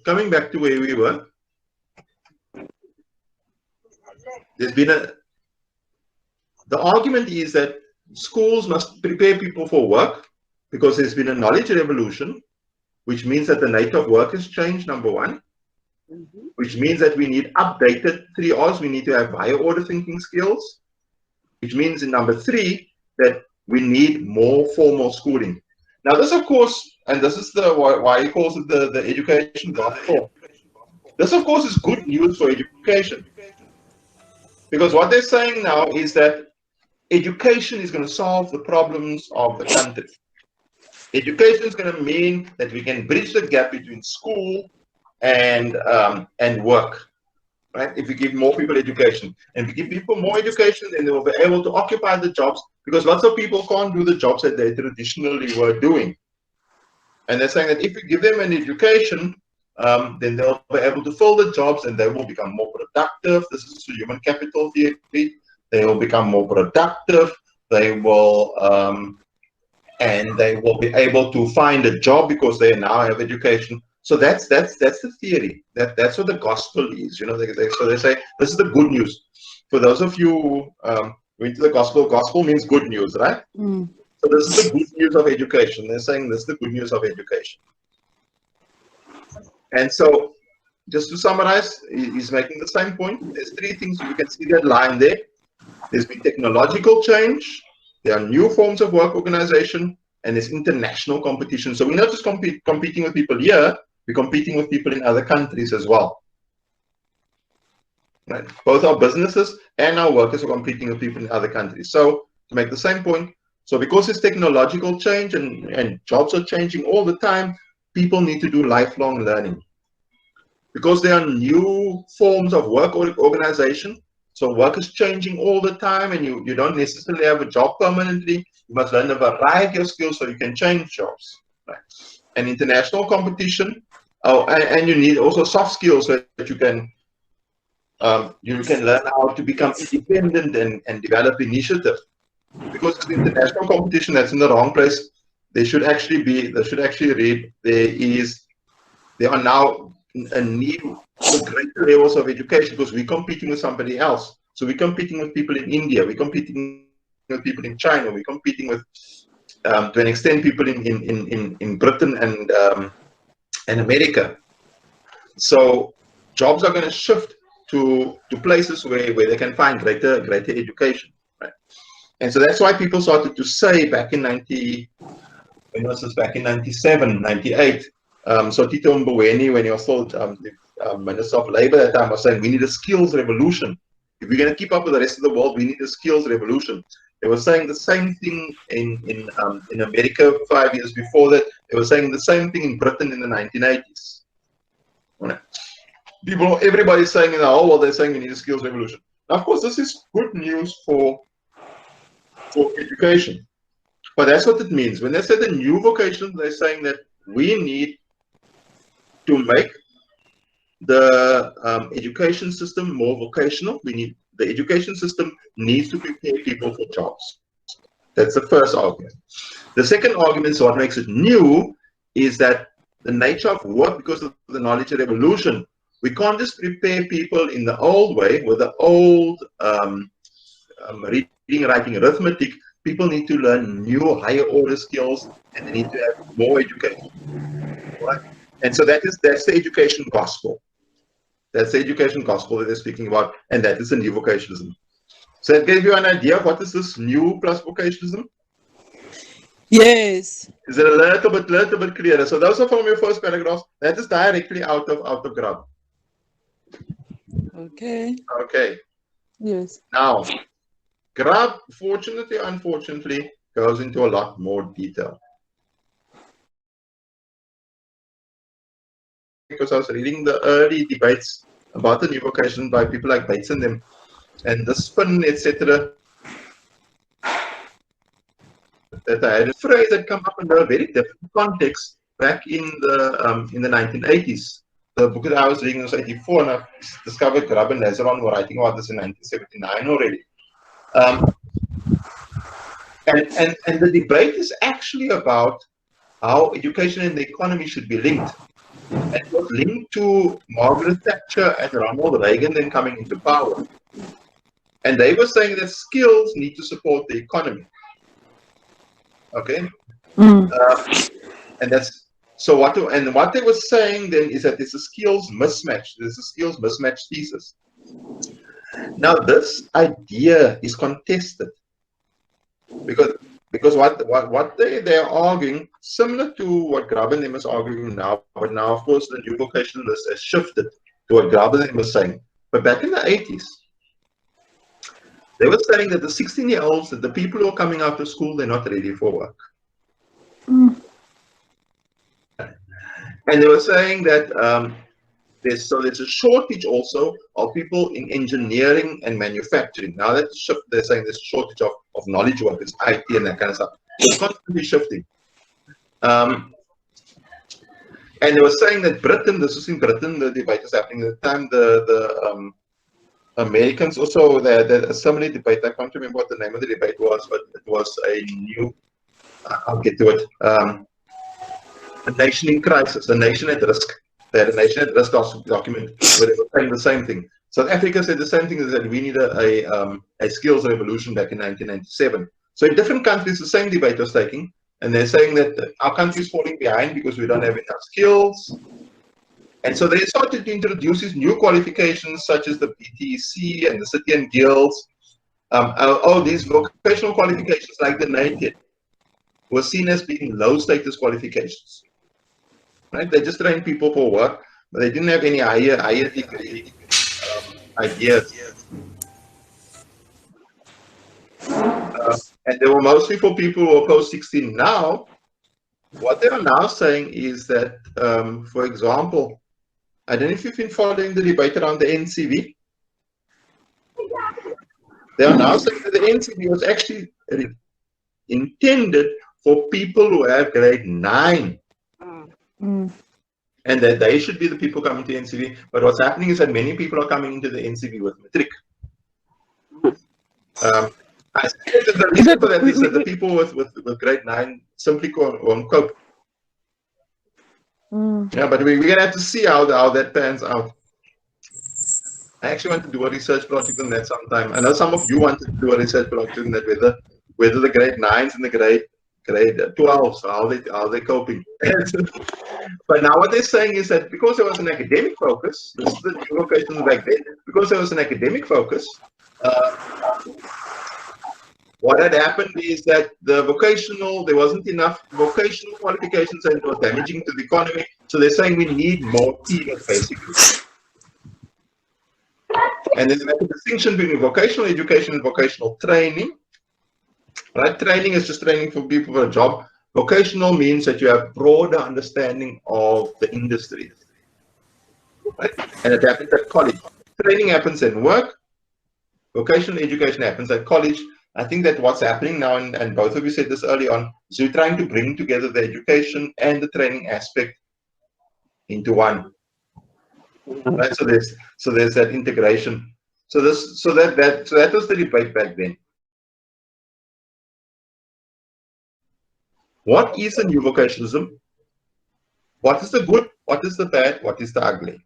coming back to where we were, there's been the argument is that schools must prepare people for work because there's been a knowledge revolution, which means that the nature of work has changed, number one, which means that we need updated 3Rs. We need to have higher order thinking skills, which means in number three, that we need more formal schooling. Now, this, of course, and this is why he calls it the education gospel. This, of course, is good news for education. Because what they're saying now is that education is going to solve the problems of the country. Education is going to mean that we can bridge the gap between school and work, right? If we give more people education, and if we give people more education, then they will be able to occupy the jobs, because lots of people can't do the jobs that they traditionally were doing. And they're saying that if we give them an education, then they'll be able to fill the jobs and they will become more productive. This is the human capital theory. They will become more productive. They will be able to find a job because they now have education. So that's the theory. That's what the gospel is. You know, so they say this is the good news. For those of you who went to the gospel, gospel means good news, right? So this is the good news of education. They're saying this is the good news of education. And so, just to summarize, he's making the same point. There's three things you can see that line there. There's been technological change, there are new forms of work organization, and there's international competition. So we're not just competing with people here, we're competing with people in other countries as well. Right? Both our businesses and our workers are competing with people in other countries. So to make the same point, so because it's technological change and jobs are changing all the time, people need to do lifelong learning. Because there are new forms of work organization, so work is changing all the time, and you don't necessarily have a job permanently. You must learn a variety of skills so you can change jobs. Right? And international competition, and you need also soft skills so that you can learn how to become independent and develop initiative. Because it's international competition, that's in the wrong place. They should actually read, there are now a need for greater levels of education because we're competing with somebody else. So we're competing with people in India, we're competing with people in China, we're competing with, to an extent, people in Britain and America. So jobs are going to shift to places where they can find greater education. Right? And so that's why people started to say back in 97, 98, so Tito Mboweni, when he was still Minister of Labour at that time, was saying we need a skills revolution. If we're going to keep up with the rest of the world, we need a skills revolution. They were saying the same thing in America 5 years before that. They were saying the same thing in Britain in the 1980s. Right. Everybody's saying in the whole world, they're saying we need a skills revolution. Now, of course, this is good news for education. But that's what it means. When they say the new vocation, they're saying that we need to make the education system more vocational. The education system needs to prepare people for jobs. That's the first argument. The second argument, so what makes it new, is that the nature of work, because of the knowledge revolution, we can't just prepare people in the old way with the old reading, writing, arithmetic. People need to learn new, higher order skills, and they need to have more education. Right? And so that's the education gospel. That's the education gospel that they're speaking about, and that is the new vocationalism. So that gave you an idea of what is this new plus vocationalism? Yes. Is it a little bit clearer? So those are from your first paragraphs. That is directly out of Grubb. Okay. Okay. Yes. Now, Grubb, fortunately, unfortunately, goes into a lot more detail. Because I was reading the early debates about the new vocation by people like Bates and them, and the spin, etc. That I had a phrase that come up in a very different context back in the 1980s. The book that I was reading was 84, and I discovered Grubb and Lazeron were writing about this in 1979 already. And the debate is actually about how education and the economy should be linked. And it was linked to Margaret Thatcher and Ronald Reagan then coming into power. And they were saying that skills need to support the economy. Okay? And that's so what they were saying then is that there's a skills mismatch. There's a skills mismatch thesis. Now this idea is contested because what they're arguing, similar to what Grubb and them is arguing now, but now of course the new vocationalist has shifted to what Grubb and them was saying. But back in the 80s, they were saying that the 16-year-olds, that the people who are coming out of school, they're not ready for work. And they were saying that there's a shortage also of people in engineering and manufacturing. Now that shift, they're saying there's a shortage of knowledge workers, IT and that kind of stuff. It's constantly shifting. And they were saying that Britain, this was in Britain, the debate was happening at the time, the Americans also, the assembly debate, I can't remember what the name of the debate was, but it was a new, I'll get to it, a nation in crisis, a nation at risk. They had a nation at risk document where they were saying the same thing. South Africa said the same thing, is that we need a skills revolution back in 1997. So in different countries, the same debate was taking, and they're saying that our country is falling behind because we don't have enough skills. And so they started to introduce these new qualifications such as the BTC and the City and Guilds. These vocational qualifications like the NATED were seen as being low status qualifications. Right? They just trained people for work, but they didn't have any higher degree ideas. And they were mostly for people who are post 16 now. What they are now saying is that, for example, I don't know if you've been following the debate around the NCV. They are now saying that the NCV was actually intended for people who have grade 9. And that they should be the people coming to NCV. But what's happening is that many people are coming into the NCV with matric. I think that the reason for that is that the people with grade 9 simply won't cope. Yeah, but we're going to have to see how that pans out. I actually want to do a research project on that sometime. I know some of you want to do a research project on that, whether the grade 9s and the grade 12s, how they coping. But now what they're saying is that because there was an academic focus, this is the new vocation back then, because there was an academic focus, what had happened is that there wasn't enough vocational qualifications and it was damaging to the economy. So they're saying we need more teachers, basically. And then they make a distinction between vocational education and vocational training. Right? Training is just training for people for a job. Vocational means that you have broader understanding of the industry. Right? And it happens at college. Training happens at work. Vocational education happens at college. I think that what's happening now, and both of you said this early on, is we're trying to bring together the education and the training aspect into one. Right? So there's that integration. So that was the debate back then. What is the new vocationalism? What is the good? What is the bad? What is the ugly?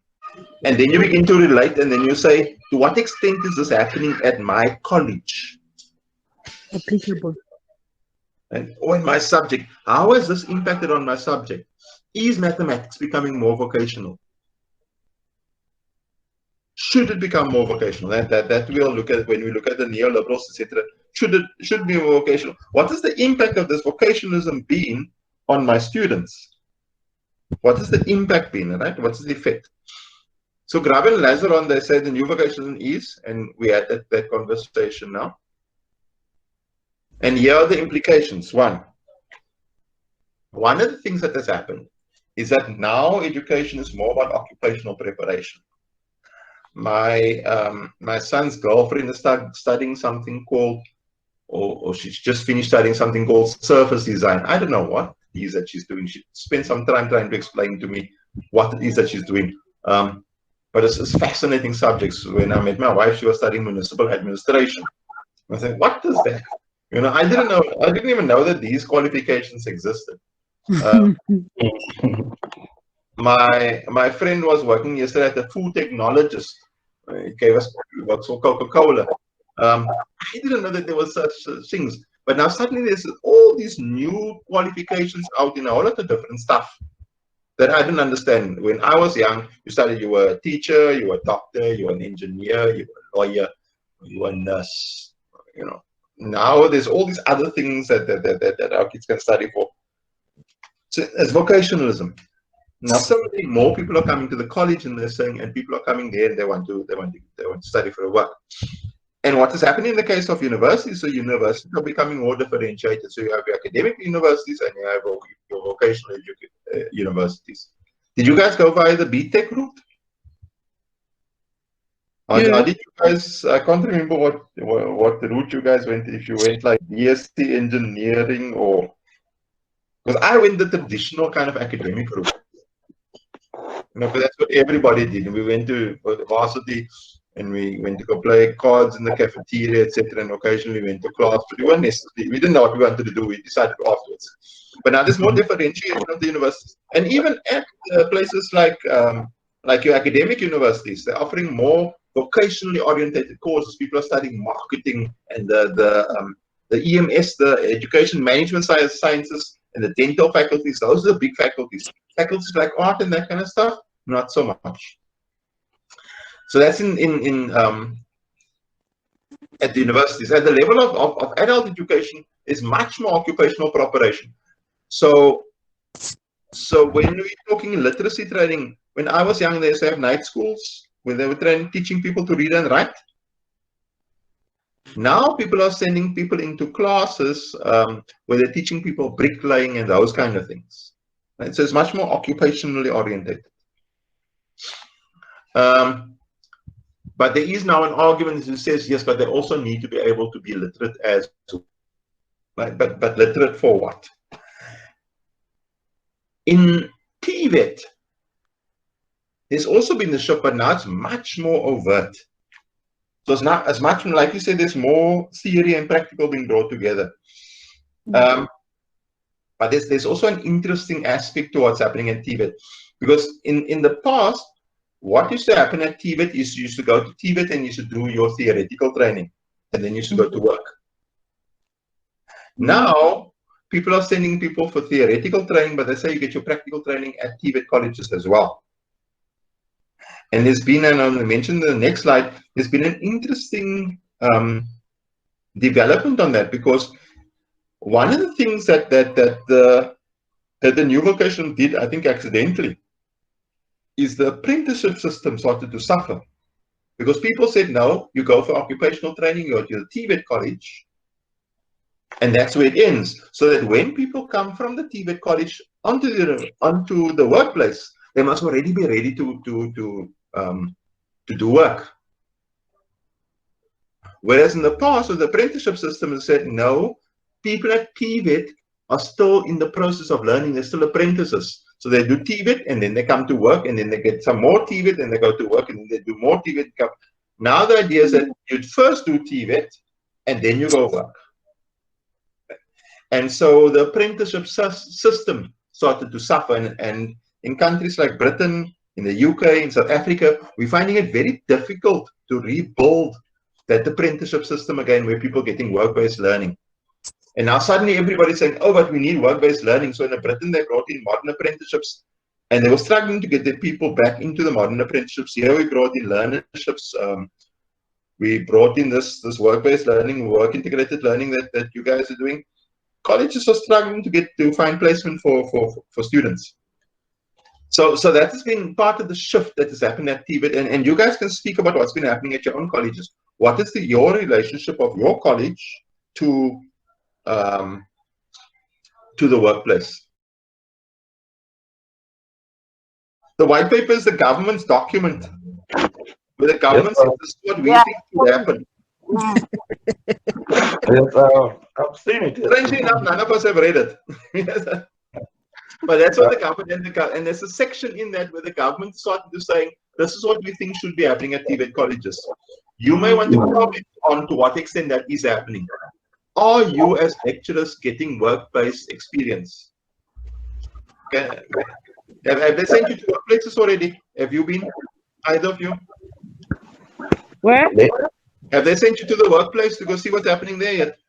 And then you begin to relate, and then you say, to what extent is this happening at my college? Applicable. Or in my subject, how has this impacted on my subject? Is mathematics becoming more vocational? Should it become more vocational? That we'll look at when we look at the neoliberals, etc. Should be more vocational? What is the impact of this vocationalism been on my students? What has the impact been? Right? What's the effect? So Grubb and Lazeron, they say the new vocationalism is, and we had that conversation now. And here are the implications. One of the things that has happened is that now education is more about occupational preparation. My son's girlfriend is studying something called, or she's just finished studying something called surface design. I don't know what it is that she's doing. She spent some time trying to explain to me what it is that she's doing. But it's fascinating subjects. When I met my wife, she was studying municipal administration. I said, what is that? I didn't even know that these qualifications existed. my friend was working yesterday at a food technologist. He gave us works for Coca-Cola. I didn't know that there was such things. But now suddenly there's all these new qualifications out in a whole lot of different stuff that I didn't understand. When I was young, you were a teacher, you were a doctor, you were an engineer, you were a lawyer, you were a nurse. You know, now there's all these other things that our kids can study for. So it's vocationalism. Now, suddenly more people are coming to the college and they're saying, and people are coming there and they want to study for a work. And what is happening in the case of universities? So universities are becoming more differentiated. So you have your academic universities and you have your vocational universities. Did you guys go via the BTech route? Or did you guys? I can't remember what route you guys went. If you went like BSc engineering or because I went the traditional kind of academic route. You know, but that's what everybody did. We went to the varsity and we went to go play cards in the cafeteria, etc. And occasionally went to class, but we didn't know what we wanted to do. We decided afterwards. But now there's more differentiation of the universities, and even at places like your academic universities, they're offering more vocationally oriented courses. People are studying marketing and the EMS, the education management sciences, and the dental faculties. Those are the big faculties. Faculties like art and that kind of stuff, not so much. So that's at the universities. At the level of adult education is much more occupational preparation. So when we're talking literacy training, when I was young, they used to have night schools where they were teaching people to read and write. Now people are sending people into classes where they're teaching people bricklaying and those kind of things. Right? So it's much more occupationally oriented. But there is now an argument that says, yes, but they also need to be able to be literate as well. Right? But literate for what? In TVET, there's also been the shift, but now it's much more overt. So it's not as much, like you said, there's more theory and practical being brought together. But there's also an interesting aspect to what's happening at TVET. Because in the past, what used to happen at TVET is you used to go to TVET and you used to do your theoretical training, and then you used to go to work. Now, people are sending people for theoretical training, but they say you get your practical training at TVET colleges as well. And there's been, and I'll mention in the next slide, there's been an interesting development on that, because one of the things that the new vocation did, I think accidentally, is the apprenticeship system started to suffer. Because people said, no, you go for occupational training, you go to the TVET college, and that's where it ends. So that when people come from the TVET college onto the workplace, they must already be ready to do work. Whereas in the past, with the apprenticeship system, it said, no, people at TVET are still in the process of learning. They're still apprentices. So they do TVET, and then they come to work, and then they get some more TVET, and they go to work, and then they do more TVET. Now the idea is that you'd first do TVET, and then you go work. And so the apprenticeship system started to suffer. And in countries like Britain, in the UK, in South Africa, we're finding it very difficult to rebuild that apprenticeship system again, where people are getting work-based learning. And now suddenly everybody's saying, oh, but we need work-based learning. So in Britain, they brought in modern apprenticeships, and they were struggling to get their people back into the modern apprenticeships. Here we brought in learnerships. We brought in this work-based learning, work-integrated learning that you guys are doing. Colleges are struggling to find placement for students. So that has been part of the shift that has happened at TVET, and you guys can speak about what's been happening at your own colleges. What is your relationship of your college to the workplace? The white paper is the government's document, where the government says this is what we think should happen. Yes, I've seen it. Strangely enough, none of us have read it. But that's what the government, and there's a section in that where the government started to saying, this is what we think should be happening at TVET colleges. You may want to comment on to what extent that is happening. Are you as lecturers getting work-based experience? Okay. Have they sent you to workplaces already? Have you been, either of you? Where? Have they sent you to the workplace to go see what's happening there yet?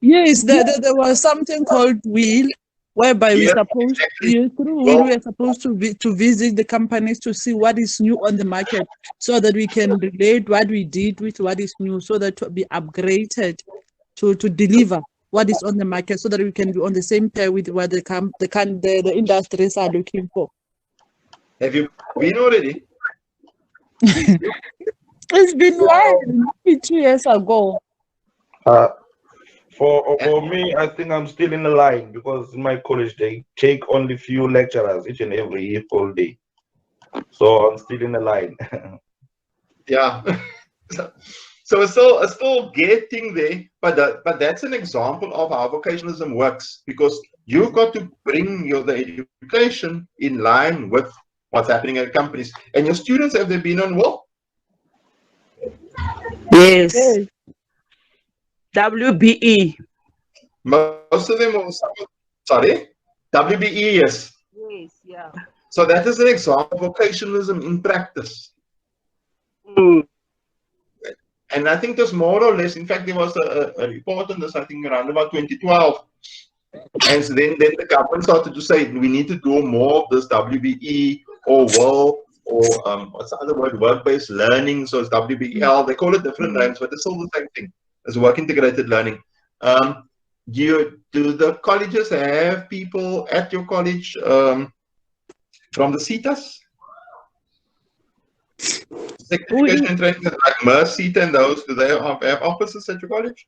Yes, there was something called Wheel, whereby we're Yes, supposed exactly. through Well- Wheel, we are supposed to visit the companies to see what is new on the market, so that we can relate what we did with what is new, so that to be upgraded to deliver what is on the market, so that we can be on the same pair with what the industries are looking for. Have you been already? It's been while, maybe 2 years ago. For me, I think I'm still in the line because in my college they take only few lecturers each and every full day. So I'm still in the line. Yeah. So it's still getting there, but that's an example of how vocationalism works, because you've got to bring the education in line with what's happening at companies. And your students, have they been on what? Yes. Yes. WBE. Most of them are, sorry? WBE, yes. Yes, yeah. So that is an example of vocationalism in practice. Mm. And I think there's more or less, in fact, there was a report on this, I think, around about 2012. And so then the government started to say, we need to do more of this WBE or WOL, or what's the other word, work-based learning. So it's WBEL. They call it different names, but it's still the same thing as work integrated learning. Do the colleges have people at your college from the CETAs? Education and training, like MERS, CETA, and those, do they have offices at your college?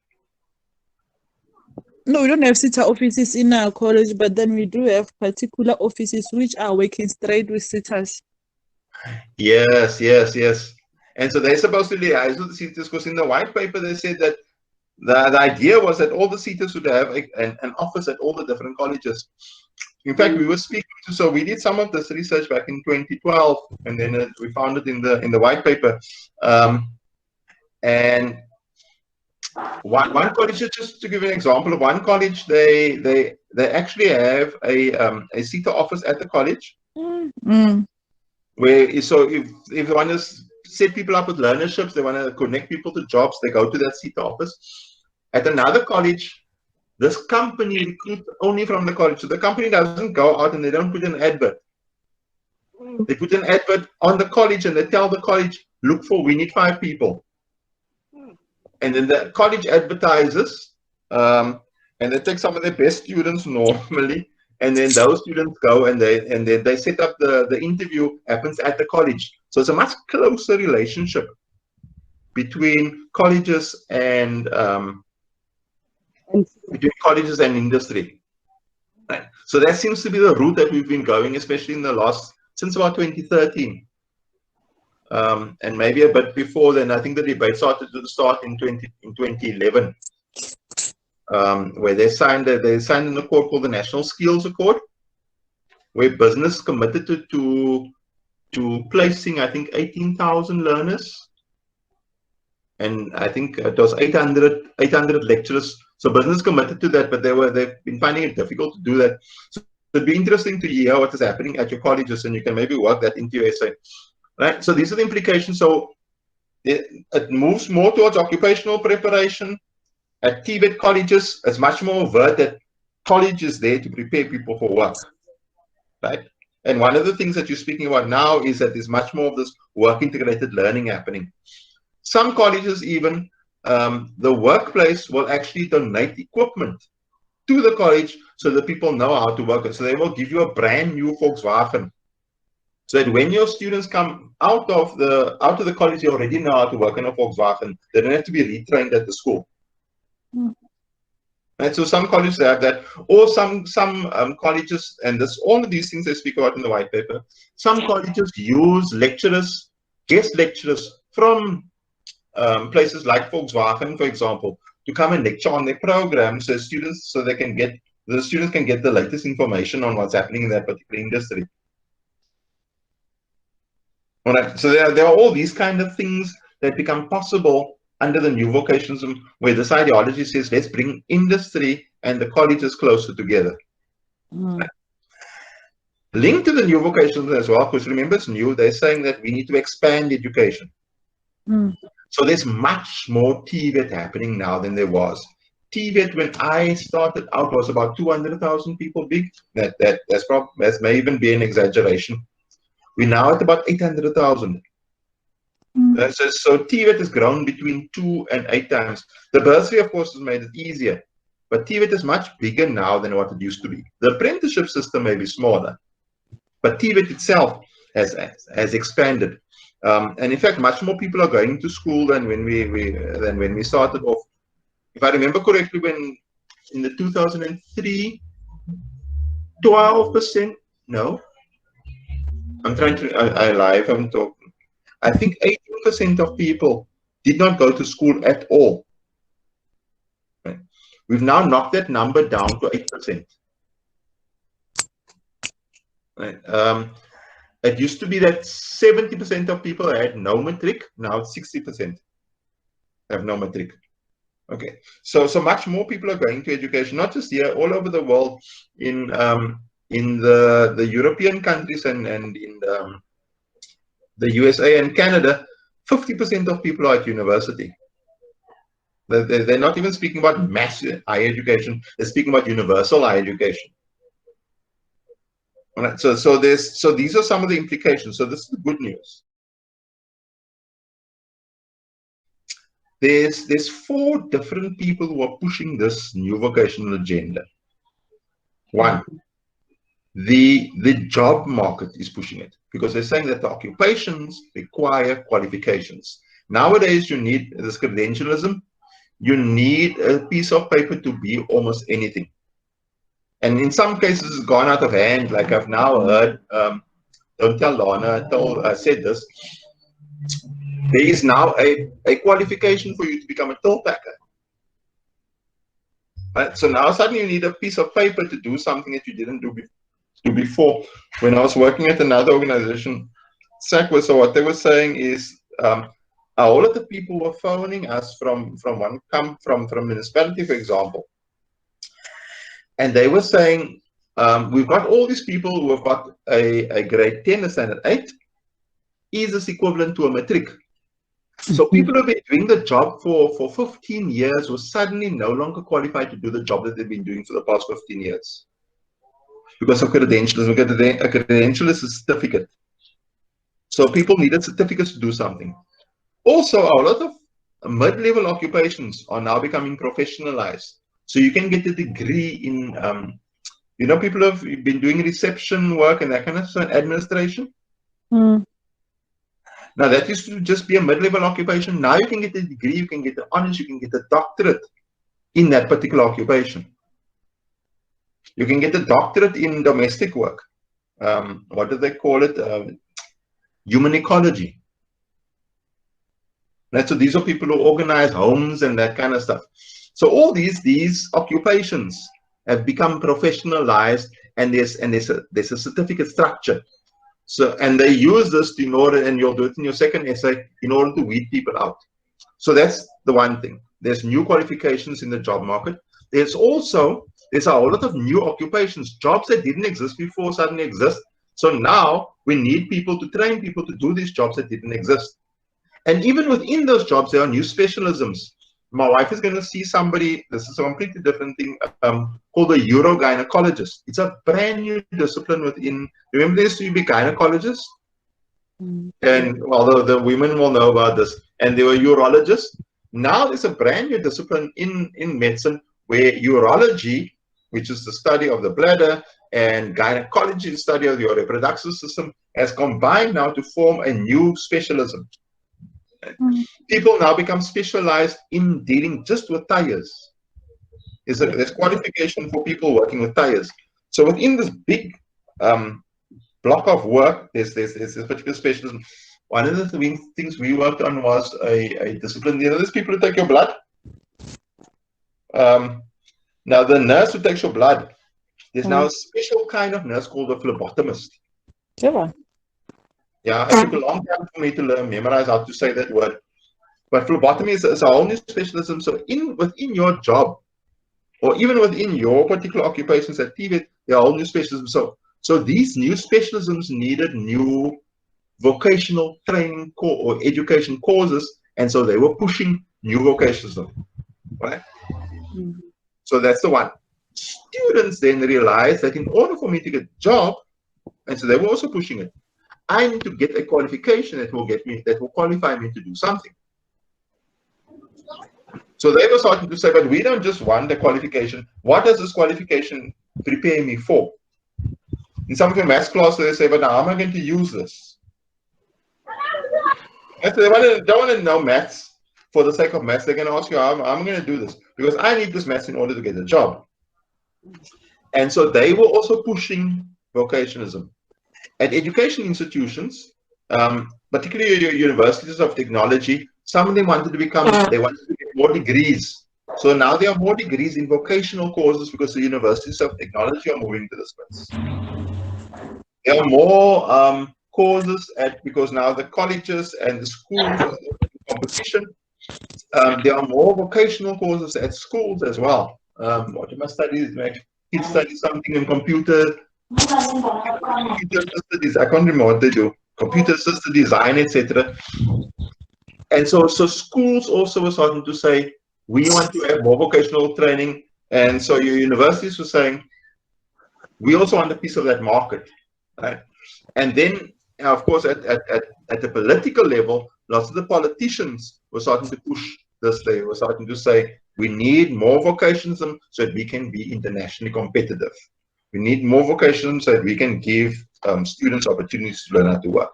No, we don't have CETA offices in our college, but then we do have particular offices which are working straight with CETAs. Yes, yes, yes. And so they're supposed to liaise with the CETAs, because in the white paper they said that the idea was that all the CETAs would have an office at all the different colleges. In fact, we were speaking to, so we did some of this research back in 2012, and then we found it in the white paper. And one college, just to give you an example of one college, they actually have a CETA office at the college. Mm. Where, so if they want to set people up with learnerships, they want to connect people to jobs, they go to that CETA office. At another college, this company recruits only from the college. So the company doesn't go out and they don't put an advert. They put an advert on the college and they tell the college, look we need 5 people. And then the college advertises, and they take some of their best students normally, and then those students go and they set up the interview happens at the college. So it's a much closer relationship between colleges and industry. Right. So that seems to be the route that we've been going, especially in since about 2013. And maybe a bit before then. I think the debate started in 2011, where they signed an accord called the National Skills Accord, where business committed to placing, I think, 18,000 learners, and I think it was 800 lecturers. So business committed to that, but they've been finding it difficult to do that. So it'd be interesting to hear what is happening at your colleges, and you can maybe work that into your essay. Right. So these are the implications. So it moves more towards occupational preparation. At TVET colleges, it's much more overt that college is there to prepare people for work. Right. And one of the things that you're speaking about now is that there's much more of this work integrated learning happening. Some colleges even, the workplace will actually donate equipment to the college so that people know how to work. So they will give you a brand new Volkswagen, so that when your students come out of the college, they already know how to work on a Volkswagen. They don't have to be retrained at the school. And so some colleges have that, or some colleges, and all of these things I speak about in the white paper. Some colleges use lecturers, guest lecturers from places like Volkswagen, for example, to come and lecture on their program, so the students can get the latest information on what's happening in that particular industry. All right. So there are all these kind of things that become possible under the new vocationalism, where this ideology says, let's bring industry and the colleges closer together. Linked to the new vocations as well, because remember it's new, they're saying that we need to expand education. So there's much more TVET happening now than there was. TVET, when I started out, was about 200,000 people big. That may even be an exaggeration. We're now at about 800,000. So TVET has grown between 2 and 8 times. The bursary, of course, has made it easier. But TVET is much bigger now than what it used to be. The apprenticeship system may be smaller, but TVET itself has expanded. And in fact, much more people are going to school than when we started off. If I remember correctly, when in the 2003, 12%, no, I'm trying to, I live, I'm talking. I think 18% of people did not go to school at all. Right? We've now knocked that number down to 8%. Right? It used to be that 70% of people had no matric. Now it's 60% have no matric. Okay, so much more people are going to education, not just here, all over the world, in the European countries and in the USA and Canada. 50% of people are at university. They're not even speaking about mass higher education. They're speaking about universal higher education. All right, so these are some of the implications. So this is the good news. There's 4 different people who are pushing this new vocational agenda. One, the job market is pushing it, because they're saying that the occupations require qualifications. Nowadays, you need this credentialism. You need a piece of paper to be almost anything. And in some cases, it's gone out of hand. Like I've now heard, don't tell Lana, I said this. There is now a qualification for you to become a toll packer. Right? So now suddenly you need a piece of paper to do something that you didn't do before. When I was working at another organization, SACWA, so what they were saying is, all of the people were phoning us from municipality, for example, and they were saying, we've got all these people who have got a grade 10, a standard 8. Is this equivalent to a matric? So people who have been doing the job for 15 years were suddenly no longer qualified to do the job that they've been doing for the past 15 years. Because of credentialism. A credential is a certificate. So people needed certificates to do something. Also, a lot of mid-level occupations are now becoming professionalized. So you can get a degree in, people have been doing reception work and that kind of stuff, administration. Now, that used to just be a mid-level occupation. Now you can get a degree, you can get the honors, you can get a doctorate in that particular occupation. You can get a doctorate in domestic work. What do they call it? Human ecology. Right? So these are people who organize homes and that kind of stuff. So all these occupations have become professionalized, and there's a certificate structure. So, and they use this in order, and you'll do it in your second essay, in order to weed people out. So that's the one thing. There's new qualifications in the job market. There's a whole lot of new occupations. Jobs that didn't exist before suddenly exist. So now we need people to train people to do these jobs that didn't exist. And even within those jobs, there are new specialisms. My wife is going to see somebody, this is a completely different thing, called a urogynecologist. It's a brand new discipline within, remember there used to be gynecologists? And well, the women will know about this. And they were urologists. Now there's a brand new discipline in medicine where urology, which is the study of the bladder, and gynecology, the study of your reproductive system, has combined now to form a new specialism. People now become specialized in dealing just with tires. There's qualification for people working with tires. So within this big block of work, there's this particular specialism. One of the things we worked on was a discipline. There's people who take your blood. Now the nurse who takes your blood, there's now a special kind of nurse called a phlebotomist. Sure. Yeah, it took a long time for me to memorize how to say that word. But phlebotomy is a whole new specialism. So within your job, or even within your particular occupations at TVET, there are whole new specialisms. So So these new specialisms needed new vocational training or education courses, and so they were pushing new vocationalism, right? Mm. So that's the one. Students then realized that in order for me to get a job, and so they were also pushing it, I need to get a qualification that will qualify me to do something. So they were starting to say, but we don't just want the qualification. What does this qualification prepare me for? In some of your maths classes, they say, but now how am I going to use this? And so they don't want to know maths for the sake of maths. They're going to ask you, how am I going to do this? Because I need this maths in order to get a job. And so they were also pushing vocationalism. At education institutions, particularly your universities of technology, some of them wanted to they wanted to get more degrees. So now there are more degrees in vocational courses because the universities of technology are moving to this space. There are more courses because now the colleges and the schools are in competition. There are more vocational courses at schools as well. What you must study, kids study something in computer assisted, I can't remember what they do, computer assisted design, etc. And so schools also were starting to say, we want to have more vocational training. And so your universities were saying, we also want a piece of that market, right? And then, of course, at the political level, lots of the politicians were starting to push this. They were starting to say, we need more vocationalism so that we can be internationally competitive. We need more vocations so that we can give students opportunities to learn how to work.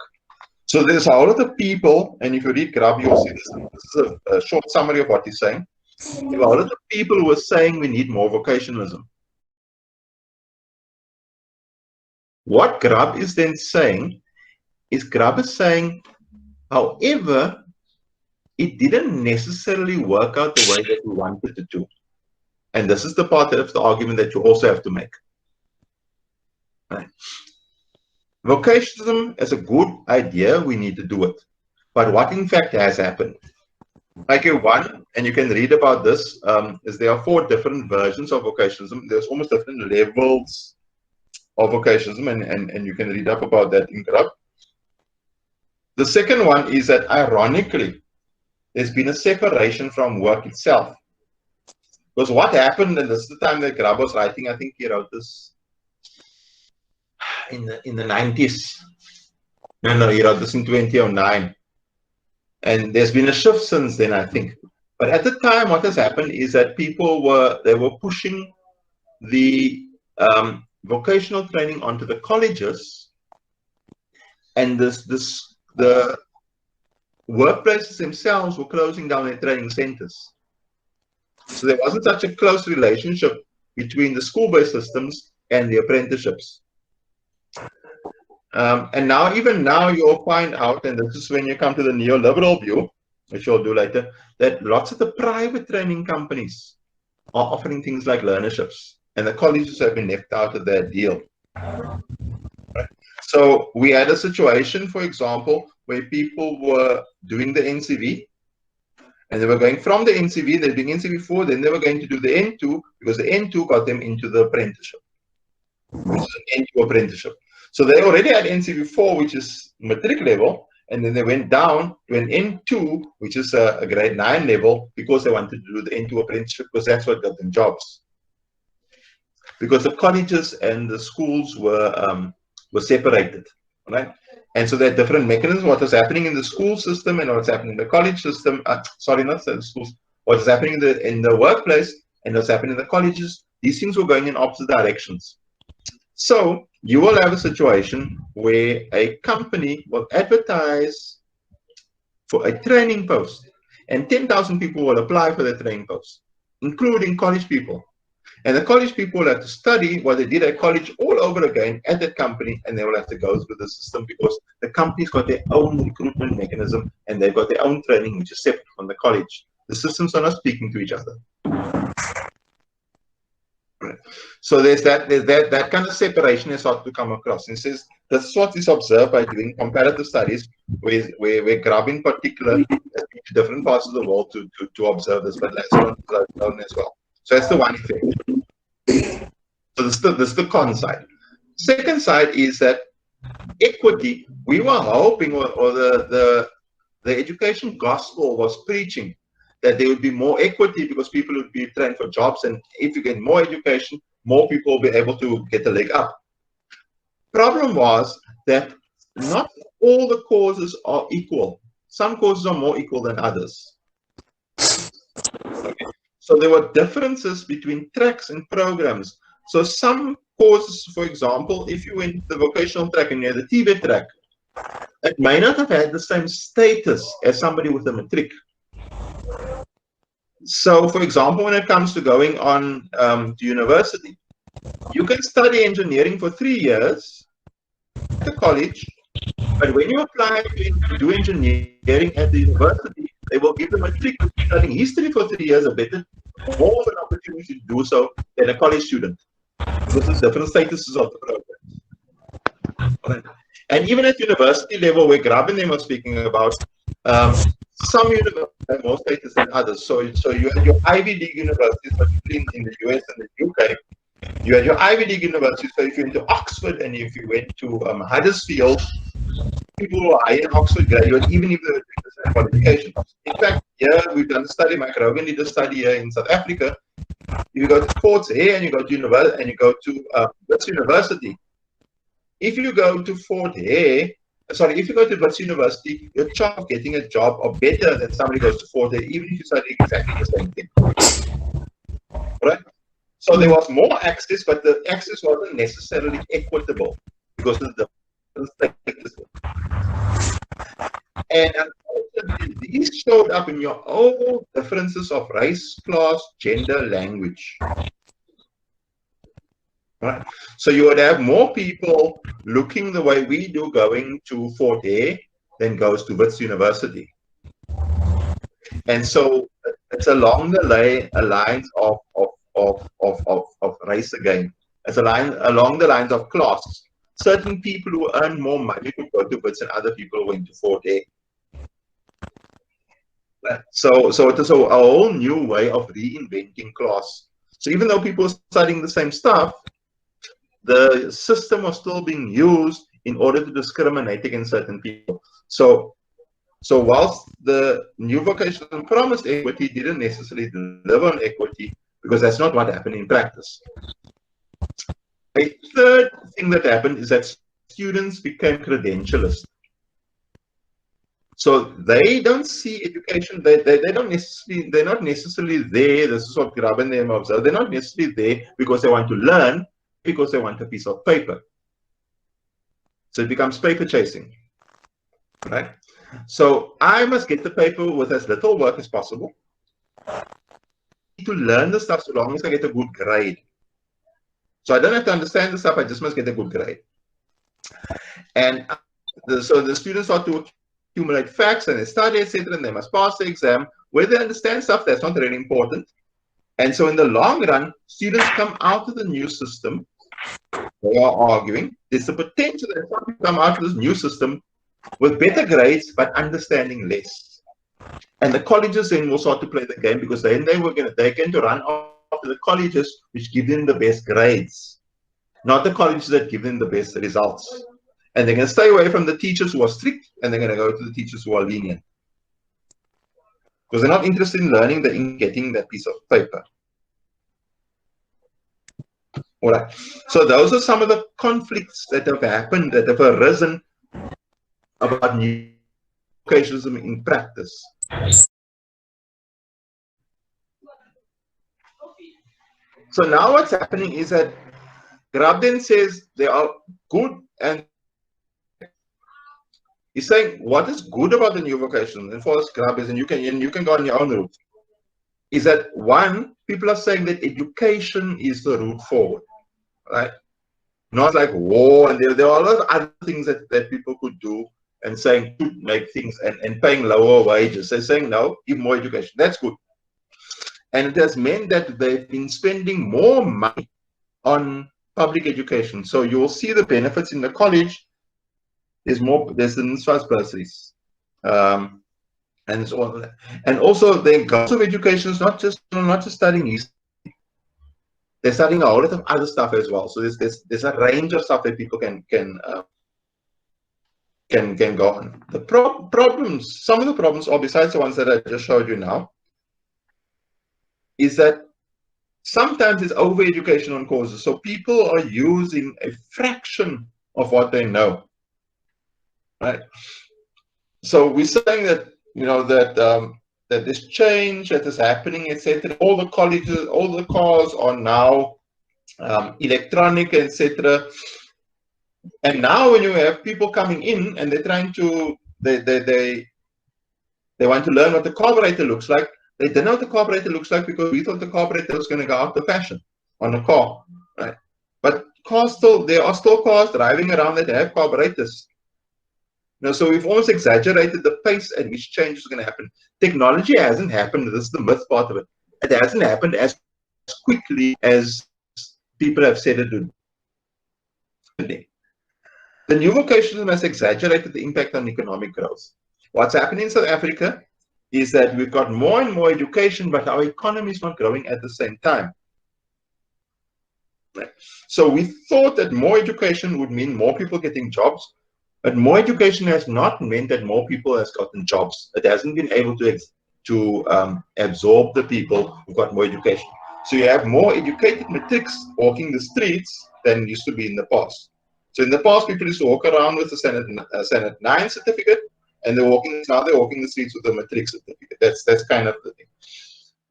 So there's a whole lot of people, and if you read Grubb, you'll see this is a short summary of what he's saying. There are a lot of people who are saying we need more vocationalism. What Grubb is then saying is Grubb is saying, however, it didn't necessarily work out the way that we wanted it to. And this is the part of the argument that you also have to make. Right. Vocationalism is a good idea, we need to do it. But what in fact has happened? Okay, one, and you can read about this, is there are 4 different versions of vocationalism. There's almost different levels of vocationalism, and you can read up about that in Grubb. The second one is that ironically, there's been a separation from work itself. Because what happened, and this is the time that Grubb was writing, I think he wrote this in the 90s. No, he wrote this in 2009. And there's been a shift since then, I think. But at the time, what has happened is that people were pushing the vocational training onto the colleges, and the workplaces themselves were closing down their training centers. So there wasn't such a close relationship between the school-based systems and the apprenticeships. And now, even now, you'll find out, and this is when you come to the neoliberal view, which we'll do later, that lots of the private training companies are offering things like learnerships, and the colleges have been left out of that deal. Right? So we had a situation, for example, where people were doing the NCV, and they were going from the NCV, they're doing NCV4, then they were going to do the N2, because the N2 got them into the apprenticeship, which is an N2 apprenticeship. So they already had NCV4, which is matric level, and then they went down to an N2, which is a grade 9 level, because they wanted to do the N2 apprenticeship, because that's what got them jobs. Because the colleges and the schools were separated, right? And so there are different mechanisms. What was happening in the school system and what's happening in the college system, sorry, not the schools, what's happening in the workplace and what's happening in the colleges, these things were going in opposite directions. So you will have a situation where a company will advertise for a training post, and 10,000 people will apply for the training post, including college people. And the college people will have to study what they did at college all over again at that company, and they will have to go through the system because the company's got their own recruitment mechanism and they've got their own training, which is separate from the college. The systems are not speaking to each other. Right. So there's that kind of separation has started to come across. And says this is what is observed by doing comparative studies, where Grubb in particular has been to different parts of the world to observe this, but Lazeron is known as well. So that's the one effect. So this is the con side. Second side is that equity, we were hoping, or the education gospel was preaching that there would be more equity because people would be trained for jobs, and if you get more education, more people will be able to get a leg up. Problem was that not all the causes are equal. Some causes are more equal than others. Okay. So there were differences between tracks and programs. So some courses, for example, if you went the vocational track and you had the TVET track, it may not have had the same status as somebody with a matric. So, for example, when it comes to going on to university, you can study engineering for 3 years at the college, but when you apply to do engineering at the university, they will give the matric studying history for 3 years more of an opportunity to do so than a college student, because of different statuses of the program. Right. And even at university level, where Grubb and them are speaking about, some universities have more status than others. So you had your Ivy League universities, particularly in the US and the UK. You had your Ivy League universities. So if you went to Oxford and if you went to Huddersfield, people who are high in Oxford graduate, even if they take the same qualification. In fact, here we've done a study. Mike Rogan did a study here in South Africa. If you go to Fort Hare and you go to university and you go to Wits University, if you go to Fort Hare, if you go to Wits University, your chance of getting a job are better than somebody goes to Fort Hare, even if you study exactly the same thing. Right? So there was more access, but the access wasn't necessarily equitable because of the status. And unfortunately, these showed up in your own differences of race, class, gender, language. Right? So you would have more people looking the way we do going to Fort Hare than goes to Wits University. And so it's along the lines of race again. It's along the lines of class. Certain people who earn more money could go to Wits and other people went to Fort Hare. So it is a whole new way of reinventing class. So even though people are studying the same stuff, the system was still being used in order to discriminate against certain people. So whilst the new vocation promised equity, didn't necessarily deliver on equity, because that's not what happened in practice. A third thing that happened is that students became credentialists. So they don't see education, they're not necessarily there. This is what Grubb and them observe. They're not necessarily there because they want to learn, because they want a piece of paper. So it becomes paper chasing, right? So I must get the paper with as little work as possible. I need to learn the stuff so long as I get a good grade. So I don't have to understand the stuff, I just must get a good grade. And so the students start to accumulate facts and they study, etc., and they must pass the exam. Where they understand stuff, that's not really important. And so in the long run, students come out of the new system. They are arguing. There's the potential that some people come out of this new system with better grades, but understanding less. And the colleges then will start to play the game, because then they're going to run after the colleges which give them the best grades, not the colleges that give them the best results. And they're going to stay away from the teachers who are strict, and they're going to go to the teachers who are lenient, because they're not interested in learning, they're in getting that piece of paper. All right. So those are some of the conflicts that have happened, that have arisen about new vocationalism in practice. So now what's happening is that Grubb then says they are good, and he's saying what is good about the new vocation, and for us Grubb is, and you can go on your own route, is that one, people are saying that education is the route forward, right? Not like war, and there are a lot of other things that people could do, and saying to make things and paying lower wages. They're saying no, give more education. That's good. And it has meant that they've been spending more money on public education. So you'll see the benefits in the college. There's the NSFAS bursaries. And so on. And also the goals of education is not just studying history. they're studying a whole lot of other stuff as well. So there's a range of stuff that people can go on. The problems, some of the problems, or besides the ones that I just showed you now, is that sometimes it's over-education on courses. So people are using a fraction of what they know, right? So we're saying that, you know, that that this change that is happening, etc. All the colleges, all the cars are now electronic, etc. And now when you have people coming in and they're trying to, they want to learn what the carburetor looks like. They don't know what the carburetor looks like because we thought the carburetor was going to go out of fashion on a car, right? But cars still, there are still cars driving around that have carburetors. You know, so we've almost exaggerated the pace at which change is going to happen. Technology hasn't happened. This is the myth part of it. It hasn't happened as quickly as people have said it would. The new vocationalism has exaggerated the impact on economic growth. What's happening in South Africa is that we've got more and more education, but our economy is not growing at the same time. So we thought that more education would mean more people getting jobs, but more education has not meant that more people has gotten jobs. It hasn't been able to absorb the people who got more education. So you have more educated matrics walking the streets than used to be in the past. So in the past, people used to walk around with a Senate 9 certificate, and now they're walking the streets with a matric certificate. That's kind of the thing.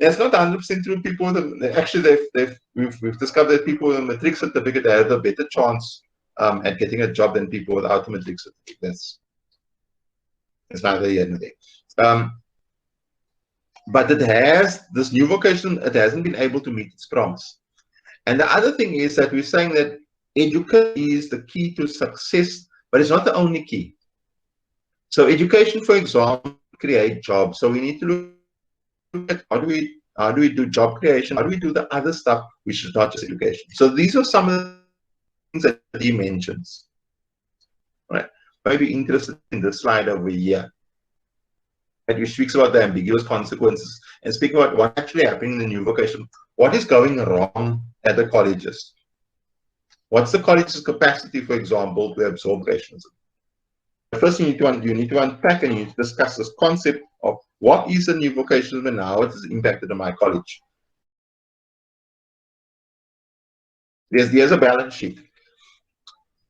That's not 100% true. People with actually we've discovered that people with a matric certificate have a better chance at getting a job than people without a matric certificate. That's neither here nor there. But it has this new vocation. It hasn't been able to meet its promise. And the other thing is that we're saying that education is the key to success, but it's not the only key. So education, for example, create jobs. So we need to look at how do we do job creation? How do we do the other stuff which is not just education? So these are some of the things that he mentions. Right? Maybe interested in the slide over here. And he speaks about the ambiguous consequences and speak about what's actually happening in the new vocation. What is going wrong at the colleges? What's the college's capacity, for example, to absorb vocationalism? First, you need to unpack and you need to discuss this concept of what is the new vocationalism and how it has impacted on my college. There's a balance sheet.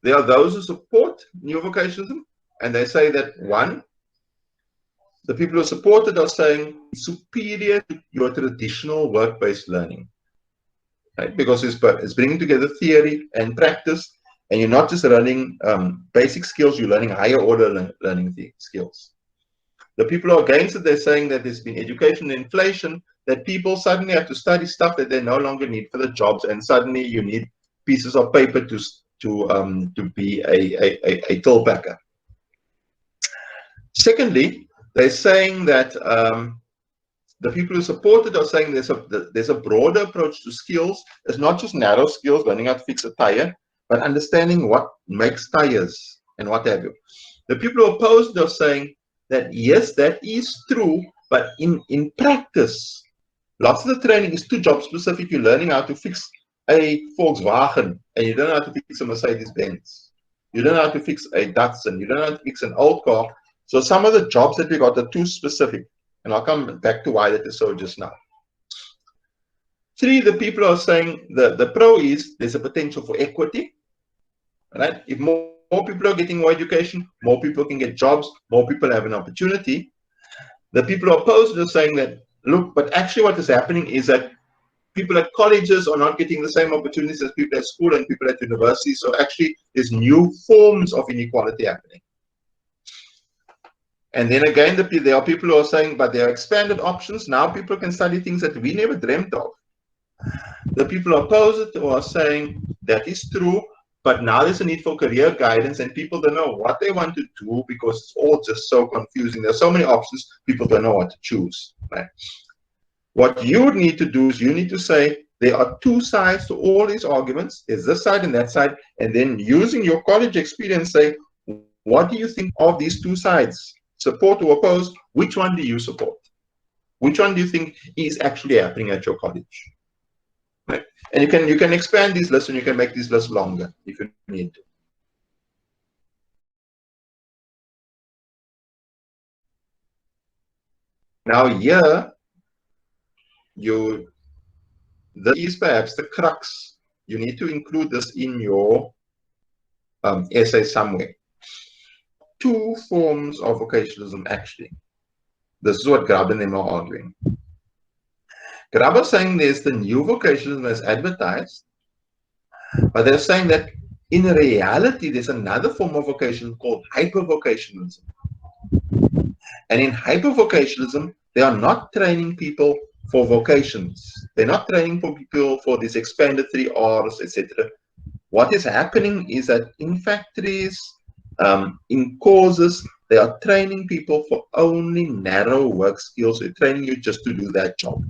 There are those who support new vocationalism, and they say that one, the people who support it are saying it's superior to your traditional work-based learning, right? Because it's bringing together theory and practice. And you're not just learning basic skills, you're learning higher order learning skills. The people who are against it, they're saying that there's been education inflation, that people suddenly have to study stuff that they no longer need for the jobs, and suddenly you need pieces of paper to be a till packer. Secondly, they're saying that the people who support it are saying there's a broader approach to skills. It's not just narrow skills, learning how to fix a tire, but understanding what makes tires and what have you. The people who oppose it are saying that yes, that is true, but in practice, lots of the training is too job specific. You're learning how to fix a Volkswagen, and you don't know how to fix a Mercedes-Benz. You don't know how to fix a Datsun. You don't know how to fix an old car. So some of the jobs that we got are too specific, and I'll come back to why that is so just now. Three, the people are saying the pro is there's a potential for equity. Right? If more people are getting more education, more people can get jobs, more people have an opportunity. The people who oppose it are saying that, look, but actually what is happening is that people at colleges are not getting the same opportunities as people at school and people at university. So actually there's new forms of inequality happening. And then again, there are people who are saying, but there are expanded options. Now people can study things that we never dreamt of. The people who oppose it are saying that is true, but now there's a need for career guidance and people don't know what they want to do because it's all just so confusing. There's so many options, people don't know what to choose. Right? What you would need to do is you need to say there are two sides to all these arguments. There's this side and that side. And then using your college experience, say, what do you think of these two sides? Support or oppose? Which one do you support? Which one do you think is actually happening at your college? And you can expand these lists and you can make these lists longer if you need to. Now here, this is perhaps the crux. You need to include this in your essay somewhere. Two forms of vocationalism actually. This is what Grubb and them are arguing. Grubb is saying there's the new vocationalism as advertised, but they're saying that in reality there's another form of vocation called hypervocationalism. And in hypervocationalism, they are not training people for vocations. They're not training for people for these expanded 3 R's, etc. What is happening is that in factories, in courses, they are training people for only narrow work skills. They're training you just to do that job.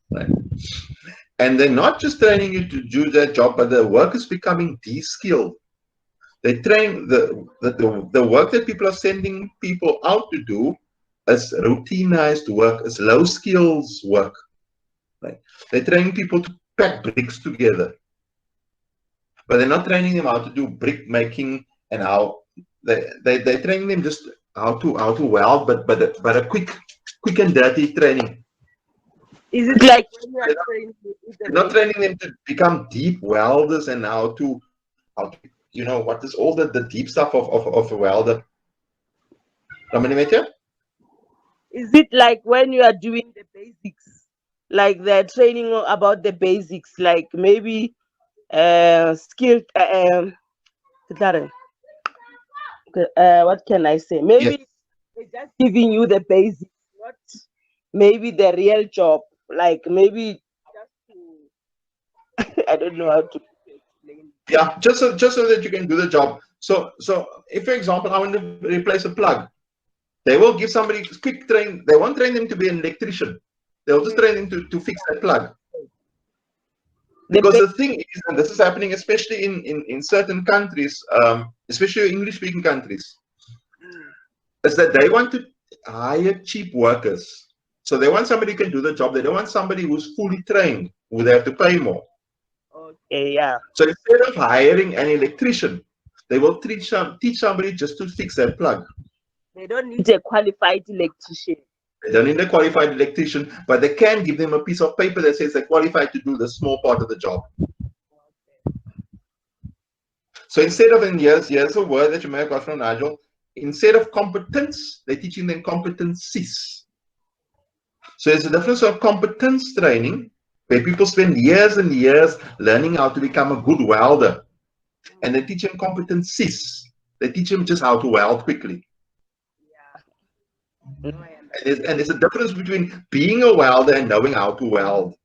Right? And they're not just training you to do that job, but the work is becoming de-skilled. They train the work that people are sending people out to do as routinized work, as low skills work. Right? They're training people to pack bricks together, but they're not training them how to do brick making and how they're training them just how to weld, but a quick and dirty training. Is it like when you are training? They're not training them to become deep welders and how to you know, what is all the deep stuff of a welder. Is it like when you are doing the basics, like they're training about the basics, like maybe skilled what can I say? Maybe Yes. they're just giving you the basics, not maybe the real job, like maybe just to I don't know how to explain. Yeah, just so that you can do the job. So if, for example, I want to replace a plug, they will give somebody quick train. They won't train them to be an electrician. They'll just train them to fix that plug. Because the thing is, and this is happening especially in certain countries, especially English-speaking countries, is that they want to hire cheap workers. So they want somebody who can do the job. They don't want somebody who's fully trained, who they have to pay more. Okay, yeah. So instead of hiring an electrician, they will teach somebody just to fix that plug. They don't need a qualified electrician. They don't need a qualified electrician, but they can give them a piece of paper that says they're qualified to do the small part of the job. So instead of, and here's a word that you may have got from Nigel, instead of competence, they're teaching them competencies. So there's a difference of competence training, where people spend years and years learning how to become a good welder. And they teach them competencies. They teach them just how to weld quickly. Yeah. And there's a difference between being a welder and knowing how to weld.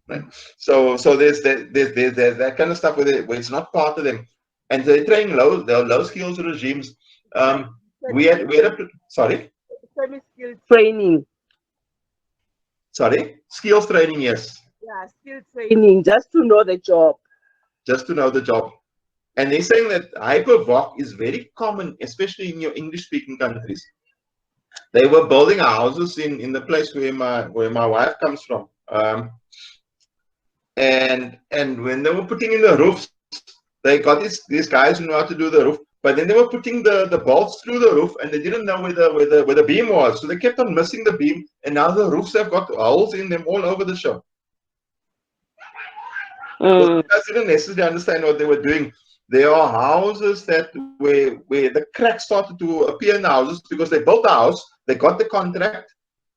Right? So there's that kind of stuff where it's not part of them. And they're training low skills regimes. We had sorry? Semi-skilled training. Sorry? Skills training, yes. Yeah, skill training, just to know the job. Just to know the job. And they're saying that HyperVoc is very common, especially in your English-speaking countries. They were building houses in the place where my wife comes from. And when they were putting in the roofs, they got these guys who know how to do the roof. But then they were putting the bolts through the roof, and they didn't know where the beam was. So they kept on missing the beam, and now the roofs have got holes in them all over the show. The guys didn't necessarily understand what they were doing. There are houses where the cracks started to appear in the houses because they built the house, they got the contract,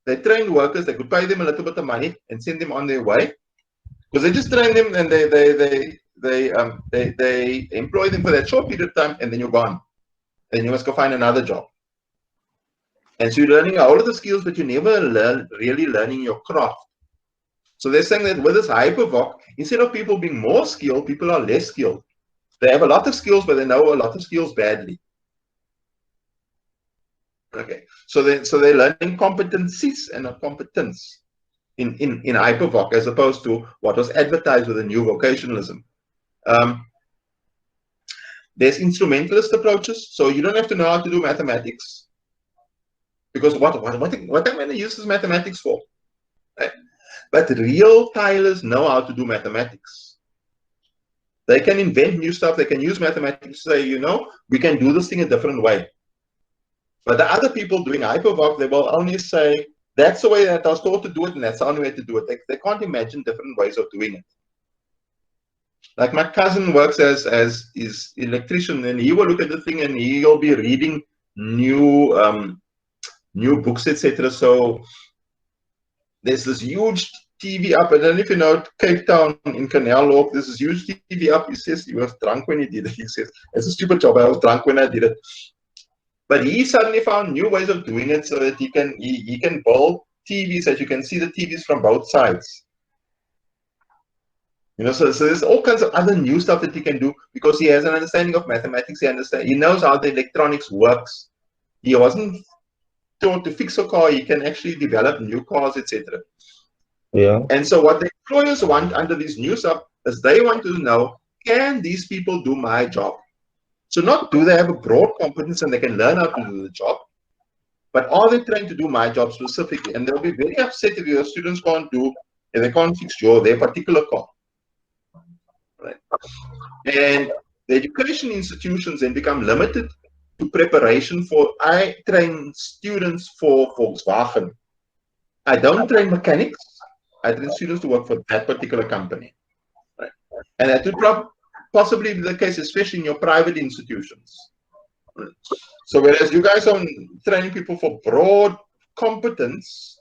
they trained workers, they could pay them a little bit of money and send them on their way. Because they just train them and they employ them for that short period of time, and then you're gone. Then you must go find another job. And so you're learning all of the skills, but you never really learning your craft. So they're saying that with this HyperVoc, instead of people being more skilled, people are less skilled. They have a lot of skills, but they know a lot of skills badly. Okay, so they're learning competencies and not competence in HyperVoc, as opposed to what was advertised with the new vocationalism. There's instrumentalist approaches, so you don't have to know how to do mathematics, because what am I going to use this mathematics for? Right? But real tailors know how to do mathematics. They can invent new stuff. They can use mathematics to say, you know, we can do this thing a different way. But the other people doing HyperVoc, they will only say, that's the way that I was taught to do it, and that's the only way to do it. They can't imagine different ways of doing it. Like my cousin works as his electrician, and he will look at the thing and he'll be reading new books, etc. So there's this huge TV up. I don't know if you know Cape Town in Canal Walk. There's this huge TV up. He says he was drunk when he did it. He says it's a stupid job. I was drunk when I did it. But he suddenly found new ways of doing it so that he can build TVs that you can see the TVs from both sides. You know, so there's all kinds of other new stuff that he can do because he has an understanding of mathematics. He knows how the electronics works. He wasn't taught to fix a car. He can actually develop new cars, etc. Yeah. And so what the employers want under this new stuff is they want to know, can these people do my job? So not do they have a broad competence and they can learn how to do the job, but are they trying to do my job specifically? And they'll be very upset if your students can't do, if they can't fix their particular car. Right? And the education institutions then become limited to preparation for, I train students for Volkswagen. I don't train mechanics. I train students to work for that particular company. Right? And that would possibly be the case, especially in your private institutions. Right? So whereas you guys are training people for broad competence,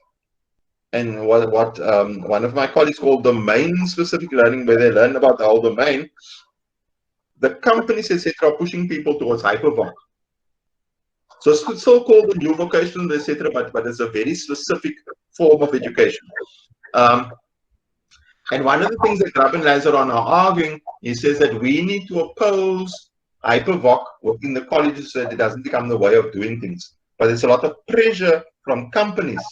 and what one of my colleagues called domain-specific learning, where they learn about the whole domain, the companies, etc., are pushing people towards HyperVoc. So it's still called the new vocational, etc., but it's a very specific form of education. And one of the things that Grubb and Lazeron are arguing, he says that we need to oppose HyperVoc within the colleges so that it doesn't become the way of doing things. But there's a lot of pressure from companies,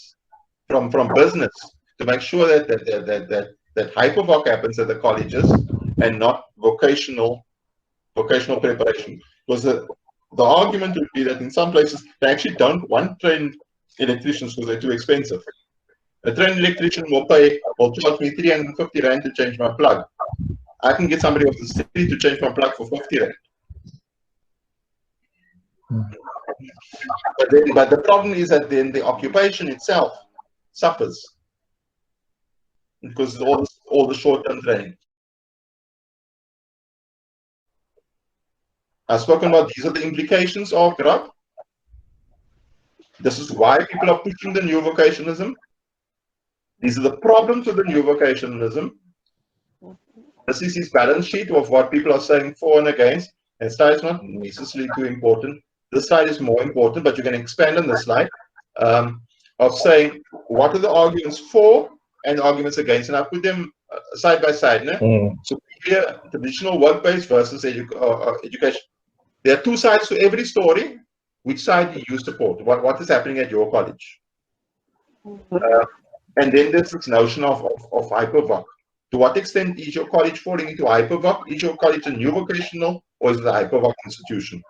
from business, to make sure that HyperVoc happens at the colleges and not vocational preparation. Because the argument would be that in some places they actually don't want trained electricians because they're too expensive. A trained electrician will charge me 350 Rand to change my plug. I can get somebody off the city to change my plug for 50 Rand. But the problem is that then the occupation itself suffers because all the short-term training. I've spoken about these are the implications of Grubb. This is why people are pushing the new vocationalism. These are the problems with the new vocationalism. This is his balance sheet of what people are saying for and against. And slide is not necessarily too important. This slide is more important, but you can expand on the slide of saying what are the arguments for and the arguments against. And I put them side by side. So here, traditional work-based versus education. There are two sides to every story. Which side do you support? What is happening at your college? And then there's this notion of HyperVoc. To what extent is your college falling into HyperVoc? Is your college a new vocational or is it a HyperVoc institution?